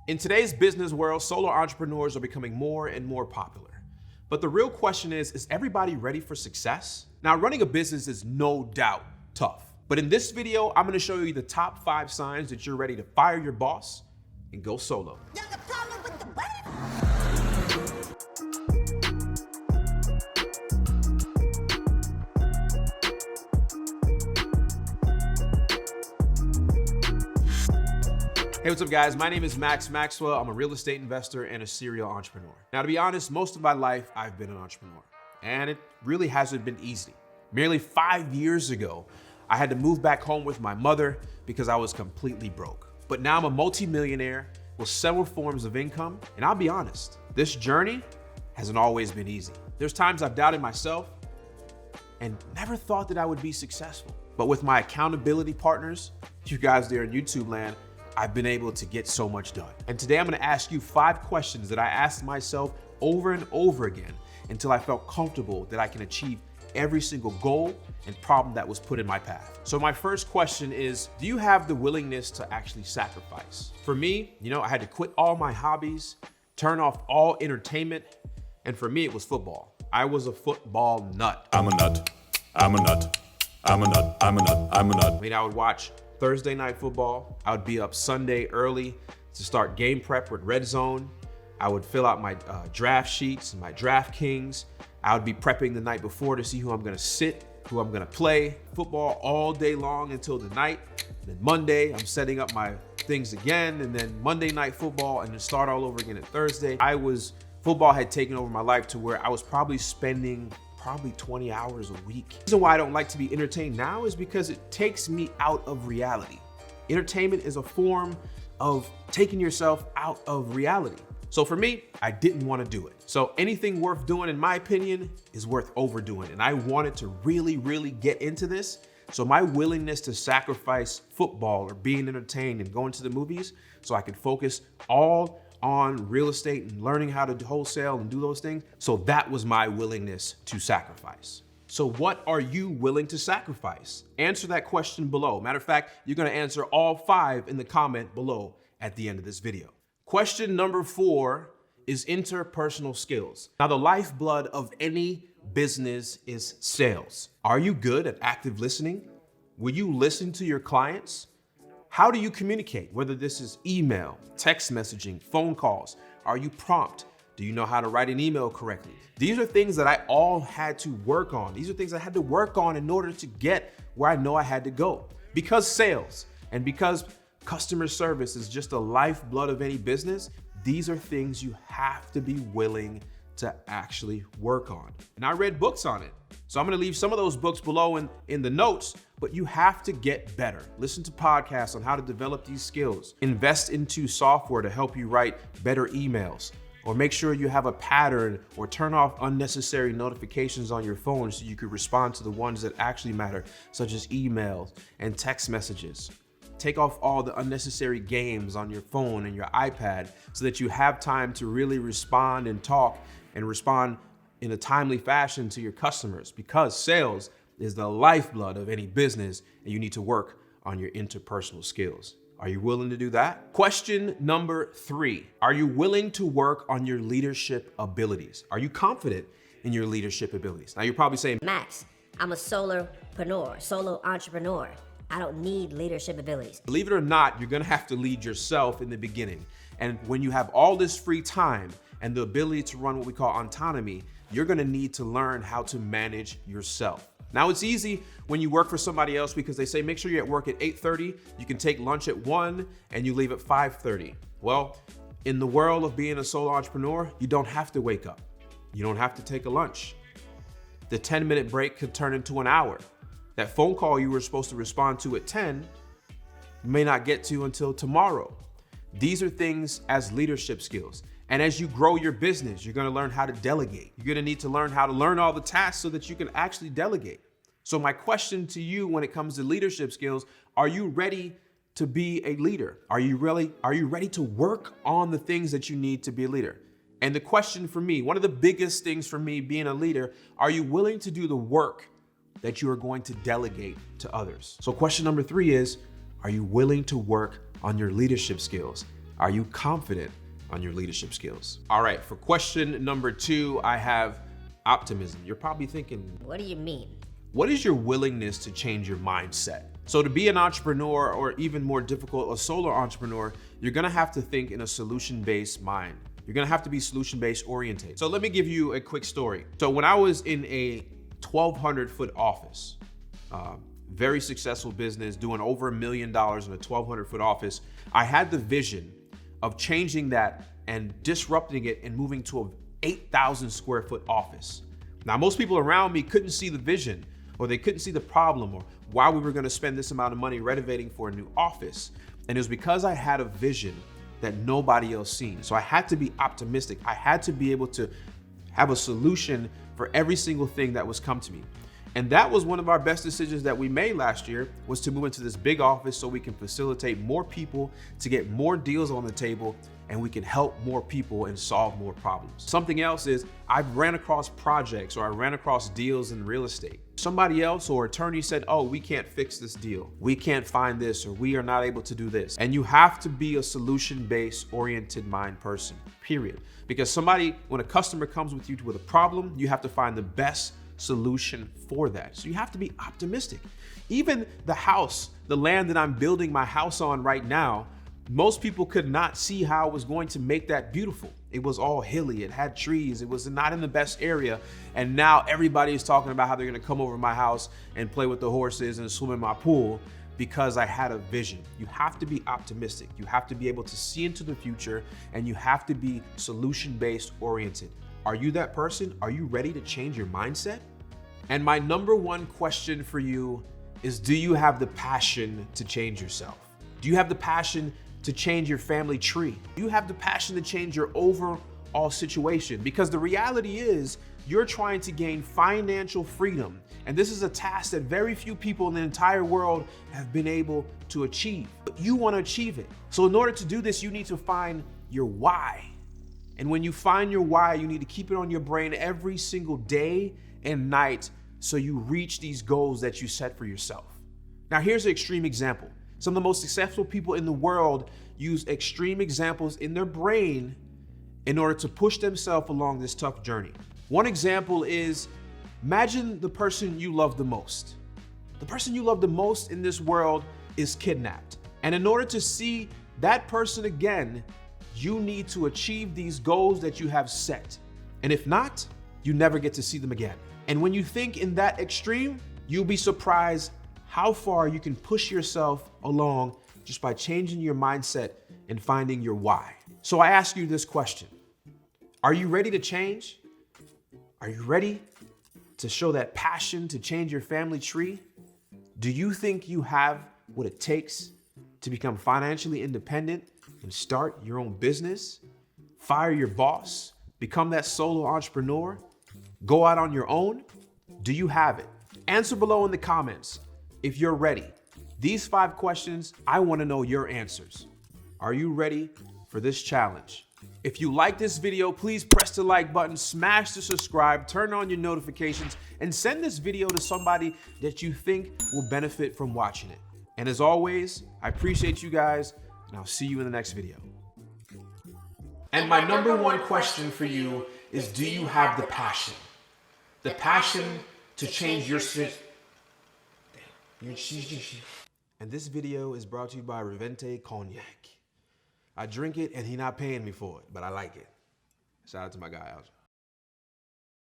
In today's business world, solo entrepreneurs are becoming more and more popular. But the real question is everybody ready for success? Now, running a business is no doubt tough. But in this video, I'm gonna show you the top 5 signs that you're ready to fire your boss and go solo. Hey, what's up guys? My name is Maxwell. I'm a real estate investor and a serial entrepreneur. Now, to be honest, most of my life, I've been an entrepreneur, and it really hasn't been easy. Merely 5 years ago, I had to move back home with my mother because I was completely broke. But now I'm a multimillionaire with several forms of income, and I'll be honest, this journey hasn't always been easy. There's times I've doubted myself and never thought that I would be successful. But with my accountability partners, you guys there in YouTube land, I've been able to get so much done. And today I'm gonna ask you 5 questions that I asked myself over and over again until I felt comfortable that I can achieve every single goal and problem that was put in my path. So my first question is, do you have the willingness to actually sacrifice? For me, I had to quit all my hobbies, turn off all entertainment, and for me, it was football. I was a football nut. I'm a nut. I'm a nut. I'm a nut. I'm a nut. I'm a nut. I mean, I would watch Thursday night football. I would be up Sunday early to start game prep with Red Zone. I would fill out my draft sheets and my DraftKings. I would be prepping the night before to see who I'm gonna sit, who I'm gonna play. Football all day long until the night. Then Monday, I'm setting up my things again, and then Monday night football, and then start all over again at Thursday. Football had taken over my life to where I was probably spending 20 hours a week. The reason why I don't like to be entertained now is because it takes me out of reality. Entertainment is a form of taking yourself out of reality. So for me, I didn't want to do it. So anything worth doing, in my opinion, is worth overdoing. And I wanted to really get into this. So my willingness to sacrifice football or being entertained and going to the movies so I could focus all on real estate and learning how to wholesale and do those things. So that was my willingness to sacrifice. So what are you willing to sacrifice? Answer that question below. Matter of fact, you're gonna answer all 5 in the comment below at the end of this video. Question number 4 is interpersonal skills. Now, the lifeblood of any business is sales. Are you good at active listening? Will you listen to your clients? How do you communicate? Whether this is email, text messaging, phone calls, are you prompt? Do you know how to write an email correctly? These are things that I all had to work on. These are things I had to work on in order to get where I know I had to go. Because sales and because customer service is just the lifeblood of any business, these are things you have to be willing to actually work on. And I read books on it. So I'm gonna leave some of those books below in the notes, but you have to get better. Listen to podcasts on how to develop these skills. Invest into software to help you write better emails, or make sure you have a pattern or turn off unnecessary notifications on your phone so you can respond to the ones that actually matter, such as emails and text messages. Take off all the unnecessary games on your phone and your iPad so that you have time to really respond and talk and respond in a timely fashion to your customers, because sales is the lifeblood of any business and you need to work on your interpersonal skills. Are you willing to do that? Question number 3, are you willing to work on your leadership abilities? Are you confident in your leadership abilities? Now you're probably saying, Max, I'm a solo entrepreneur. I don't need leadership abilities. Believe it or not, you're gonna have to lead yourself in the beginning. And when you have all this free time and the ability to run what we call autonomy, you're gonna need to learn how to manage yourself. Now, it's easy when you work for somebody else because they say, make sure you're at work at 8:30, you can take lunch at 1, and you leave at 5:30. Well, in the world of being a solo entrepreneur, you don't have to wake up. You don't have to take a lunch. The 10-minute break could turn into an hour. That phone call you were supposed to respond to at 10, you may not get to until tomorrow. These are things as leadership skills. And as you grow your business, you're gonna learn how to delegate. You're gonna need to learn how to learn all the tasks so that you can actually delegate. So my question to you when it comes to leadership skills, are you ready to be a leader? Are you ready to work on the things that you need to be a leader? And the question for me, one of the biggest things for me being a leader, are you willing to do the work that you are going to delegate to others? So question number 3 is, are you willing to work on your leadership skills? Are you confident on your leadership skills? All right, for question number 2, I have optimism. You're probably thinking, What do you mean? what is your willingness to change your mindset? So to be an entrepreneur, or even more difficult, a solo entrepreneur, you're gonna have to think in a solution-based mind. You're gonna have to be solution-based oriented. So let me give you a quick story. So when I was in a 1,200 foot office, very successful business, doing over $1 million in a 1,200 foot office, I had the vision of changing that and disrupting it and moving to a 8,000 square foot office. Now, most people around me couldn't see the vision, or they couldn't see the problem, or why we were gonna spend this amount of money renovating for a new office. And it was because I had a vision that nobody else seen. So I had to be optimistic. I had to be able to have a solution for every single thing that was come to me. And that was one of our best decisions that we made last year, was to move into this big office so we can facilitate more people, to get more deals on the table, and we can help more people and solve more problems. Something else is, I've ran across projects, or I ran across deals in real estate. Somebody else or attorney said, oh, we can't fix this deal. We can't find this, or we are not able to do this. And you have to be a solution-based oriented mind person, period. Because when a customer comes with you with a problem, you have to find the best solution for that. So you have to be optimistic. Even the land that I'm building my house on right now, most people could not see how I was going to make that beautiful. It was all hilly, it had trees, it was not in the best area. And now everybody is talking about how they're gonna come over to my house and play with the horses and swim in my pool, because I had a vision. You have to be optimistic. You have to be able to see into the future, and you have to be solution-based oriented. Are you that person? Are you ready to change your mindset? And my number one question for you is, do you have the passion to change yourself? Do you have the passion to change your family tree? Do you have the passion to change your overall situation? Because the reality is, you're trying to gain financial freedom. And this is a task that very few people in the entire world have been able to achieve. But you want to achieve it. So in order to do this, you need to find your why. And when you find your why, you need to keep it on your brain every single day and night, so you reach these goals that you set for yourself. Now, here's an extreme example. Some of the most successful people in the world use extreme examples in their brain in order to push themselves along this tough journey. One example is, imagine the person you love the most. The person you love the most in this world is kidnapped. And in order to see that person again, you need to achieve these goals that you have set. And if not, you never get to see them again. And when you think in that extreme, you'll be surprised how far you can push yourself along just by changing your mindset and finding your why. So I ask you this question. Are you ready to change? Are you ready to show that passion to change your family tree? Do you think you have what it takes to become financially independent and start your own business? Fire your boss? Become that solo entrepreneur? Go out on your own? Do you have it? Answer below in the comments if you're ready. These 5 questions, I want to know your answers. Are you ready for this challenge? If you like this video, please press the like button, smash the subscribe, turn on your notifications, and send this video to somebody that you think will benefit from watching it. And as always, I appreciate you guys, and I'll see you in the next video. And my number one question for you is, do you have the passion? The passion to change your And this video is brought to you by Revente Cognac. I drink it and he not paying me for it, but I like it. Shout out to my guy, Alger.